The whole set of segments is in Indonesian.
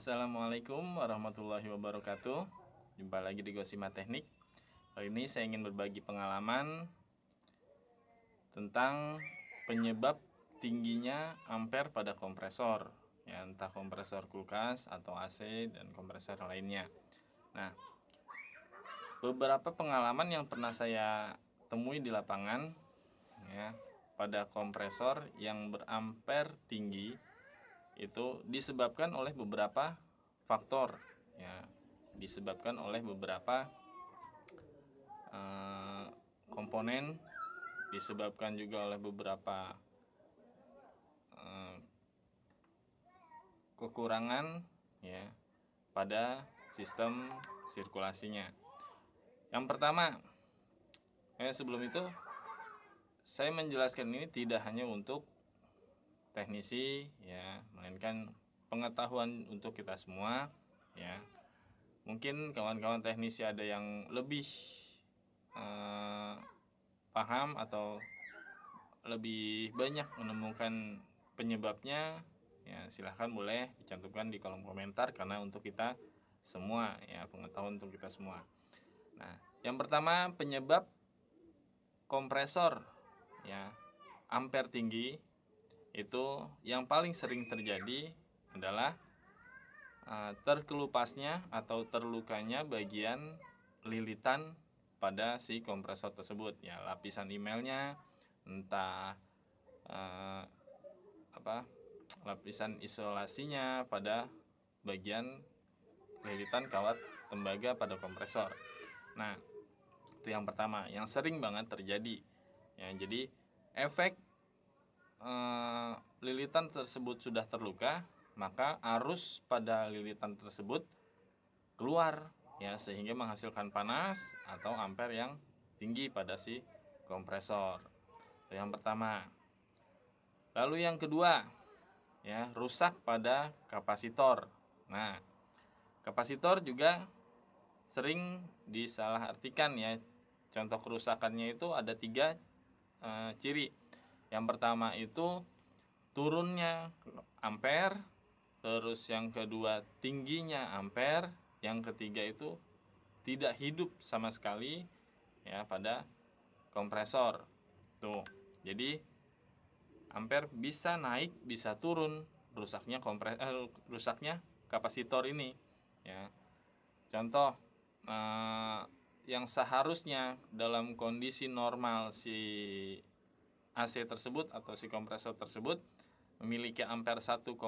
Assalamualaikum warahmatullahi wabarakatuh. Jumpa lagi di Gosima Teknik. Kali ini saya ingin berbagi pengalaman tentang penyebab tingginya ampere pada kompresor, ya, entah kompresor kulkas atau AC dan kompresor lainnya. Nah, beberapa pengalaman yang pernah saya temui di lapangan, ya, pada kompresor yang berampere tinggi itu disebabkan oleh beberapa faktor, ya, disebabkan oleh beberapa komponen, disebabkan juga oleh beberapa kekurangan, ya, pada sistem sirkulasinya. Yang pertama, sebelum itu saya menjelaskan ini tidak hanya untuk teknisi, ya, melainkan pengetahuan untuk kita semua, ya. Mungkin kawan-kawan teknisi ada yang lebih paham atau lebih banyak menemukan penyebabnya, ya, silahkan boleh dicantumkan di kolom komentar, karena untuk kita semua, ya, pengetahuan untuk kita semua. Nah, yang pertama, penyebab kompresor, ya, ampere tinggi itu yang paling sering terjadi adalah terkelupasnya atau terlukanya bagian lilitan pada si kompresor tersebut, ya, lapisan emailnya, entah lapisan isolasinya pada bagian lilitan kawat tembaga pada kompresor. Nah, itu yang pertama, yang sering banget terjadi, ya. Jadi efek lilitan tersebut sudah terluka, maka arus pada lilitan tersebut keluar, ya, sehingga menghasilkan panas atau ampere yang tinggi pada si kompresor. Itu yang pertama. Lalu yang kedua, ya, rusak pada kapasitor. Nah, kapasitor juga sering disalahartikan, ya. Contoh kerusakannya itu ada 3 ciri. Yang pertama itu turunnya ampere, terus yang kedua tingginya ampere, yang ketiga itu tidak hidup sama sekali, ya, pada kompresor. Tuh. Jadi ampere bisa naik, bisa turun, rusaknya kapasitor ini, ya. Contoh yang seharusnya dalam kondisi normal si AC tersebut atau si kompresor tersebut memiliki ampere 1,6,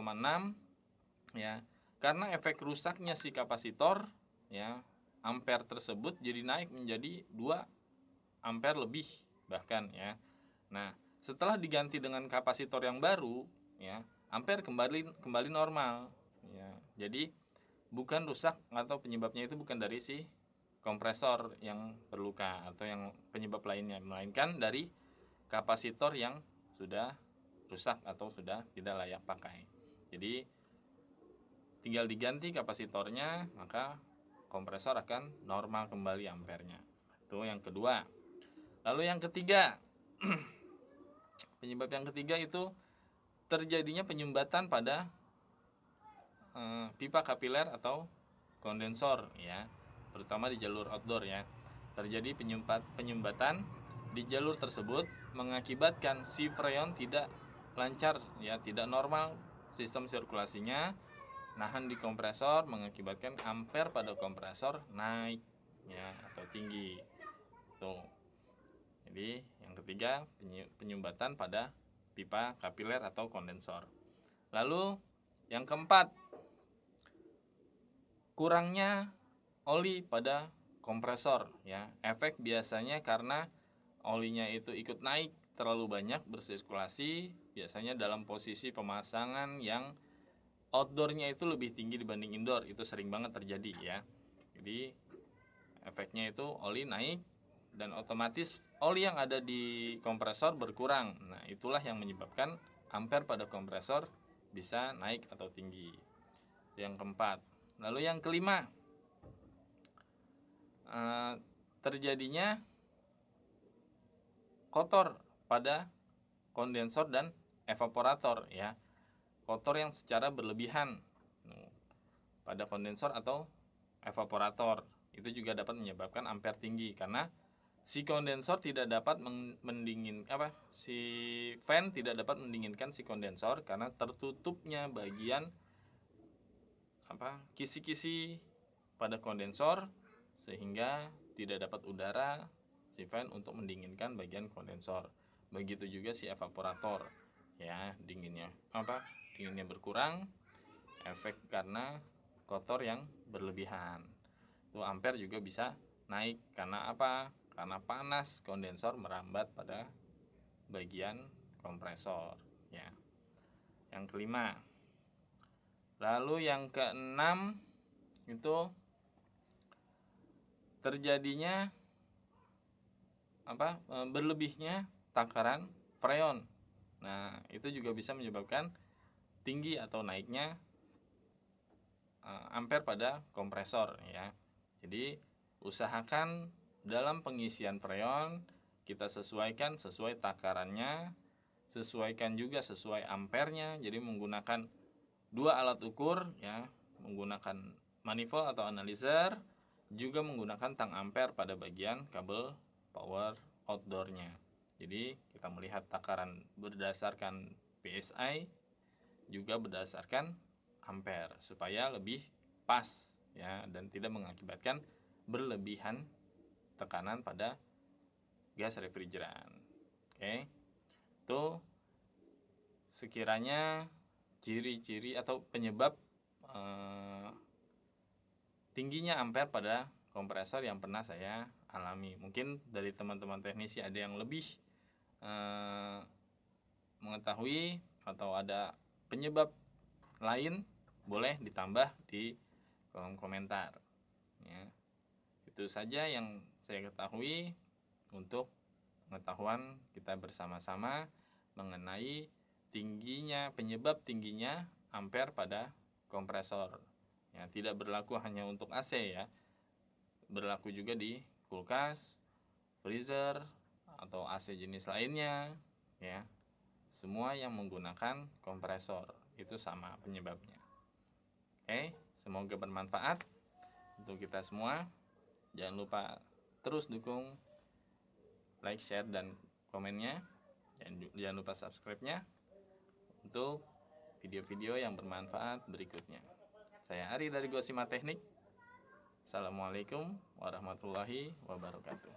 ya. Karena efek rusaknya si kapasitor, ya, ampere tersebut jadi naik menjadi 2 ampere lebih bahkan, ya. Nah, setelah diganti dengan kapasitor yang baru, ya, ampere kembali normal, ya. Jadi bukan rusak atau penyebabnya itu bukan dari si kompresor yang terluka atau yang penyebab lainnya, melainkan dari kapasitor yang sudah rusak atau sudah tidak layak pakai. Jadi tinggal diganti kapasitornya, maka kompresor akan normal kembali ampernya. Itu yang kedua. Lalu yang ketiga, penyebab yang ketiga itu terjadinya penyumbatan pada pipa kapiler atau kondensor, ya, terutama di jalur outdoor, ya. Terjadi penyumbatan di jalur tersebut mengakibatkan si freon tidak lancar, ya, tidak normal sistem sirkulasinya, nahan di kompresor, mengakibatkan ampere pada kompresor naik, ya, atau tinggi. Tuh. Jadi yang ketiga, penyumbatan pada pipa kapiler atau kondensor. Lalu yang keempat, kurangnya oli pada kompresor, ya. Efek biasanya karena olinya itu ikut naik terlalu banyak bersirkulasi, biasanya dalam posisi pemasangan yang outdoornya itu lebih tinggi dibanding indoor. Itu sering banget terjadi, ya. Jadi efeknya itu oli naik dan otomatis oli yang ada di kompresor berkurang. Nah, itulah yang menyebabkan ampere pada kompresor bisa naik atau tinggi. Yang keempat. Lalu yang kelima, terjadinya kotor pada kondensor dan evaporator, ya. Kotor yang secara berlebihan. pada kondensor atau evaporator. Itu juga dapat menyebabkan ampere tinggi karena si kondensor tidak dapat si fan tidak dapat mendinginkan si kondensor karena tertutupnya bagian kisi-kisi pada kondensor, sehingga tidak dapat udara si fan untuk mendinginkan bagian kondensor. Begitu juga si evaporator, ya, dinginnya berkurang, efek karena kotor yang berlebihan. Itu ampere juga bisa naik karena apa? Karena panas kondensor merambat pada bagian kompresor, ya. Yang kelima. Lalu yang keenam itu terjadinya berlebihnya takaran freon. Nah, itu juga bisa menyebabkan tinggi atau naiknya ampere pada kompresor, ya. Jadi usahakan dalam pengisian freon kita sesuaikan sesuai takarannya, sesuaikan juga sesuai ampernya. Jadi menggunakan 2 alat ukur, ya, menggunakan manifold atau analyzer, juga menggunakan tang ampere pada bagian kabel power outdoornya. Jadi kita melihat takaran berdasarkan PSI juga berdasarkan ampere supaya lebih pas, ya, dan tidak mengakibatkan berlebihan tekanan pada gas refrigeran. Oke. Itu sekiranya ciri-ciri atau penyebab tingginya ampere pada kompresor yang pernah saya alami. Mungkin dari teman-teman teknisi ada yang lebih mengetahui atau ada penyebab lain, boleh ditambah di kolom komentar, ya. Itu saja yang saya ketahui untuk pengetahuan kita bersama-sama mengenai penyebab tingginya ampere pada kompresor. Ya, tidak berlaku hanya untuk AC, ya. Berlaku juga di kulkas, freezer, atau AC jenis lainnya, ya. Semua yang menggunakan kompresor itu sama penyebabnya. Oke, semoga bermanfaat untuk kita semua. Jangan lupa terus dukung like, share, dan komennya. Jangan lupa subscribe-nya untuk video-video yang bermanfaat berikutnya. Saya Ari dari Gosima Teknik. Assalamualaikum warahmatullahi wabarakatuh.